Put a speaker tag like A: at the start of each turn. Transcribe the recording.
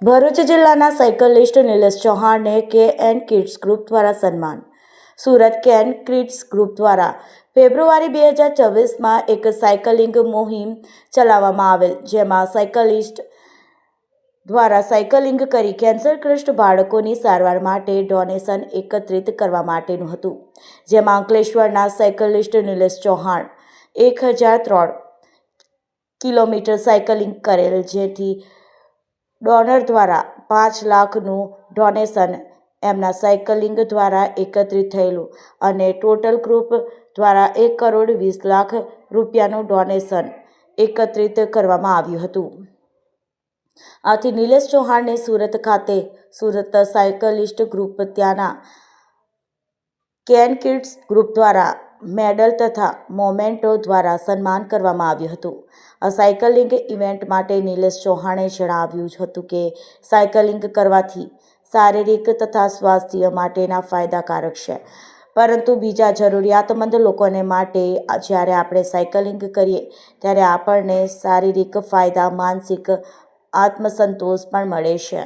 A: ભરૂચ જિલ્લાના cyclist Nilesh ચૌહાણને કે.એન. Kids group દ્વારા સન્માન. સુરત કે.એન. કિડ્સ ગ્રુપ દ્વારા ફેબ્રુઆરી 2024માં એક સાયકલિંગ મુહિમ ચલાવવામાં આવેલ, જેમાં સાયકલિસ્ટ દ્વારા સાયકલિંગ કરી કેન્સરગ્રસ્ત બાળકોની સારવાર માટે ડોનેશન એકત્રિત કરવા માટેનું હતું, જેમાં અંકલેશ્વરના cyclist Nilesh Chauhan 1003 kilometre cycling કરેલ, જેથી ડોનર દ્વારા 5 લાખનું ડોનેશન એમના સાયકલિંગ દ્વારા એકત્રિત થયેલું અને ટોટલ ગ્રુપ દ્વારા 1,20,00,000 રૂપિયાનું ડોનેશન એકત્રિત કરવામાં આવ્યું હતું. આથી નિલેશ ચૌહાણને સુરત ખાતે સુરત સાયકલિસ્ટ ગ્રુપ ત્યાંના કે.એન. કિડ્સ ગ્રુપ દ્વારા મેડલ તથા મોમેન્ટો દ્વારા સન્માન કરવામાં આવ્યું હતું. આ સાયકલિંગ ઇવેન્ટ માટે નિલેશ ચૌહાણે જણાવ્યું હતું કે સાયકલિંગ કરવાથી શારીરિક તથા સ્વાસ્થ્ય માટેના ફાયદાકારક છે, પરંતુ બીજા જરૂરિયાતમંદ લોકોને માટે જ્યારે આપણે સાયકલિંગ કરીએ ત્યારે આપણને શારીરિક ફાયદા, માનસિક આત્મસંતોષ પણ મળે છે.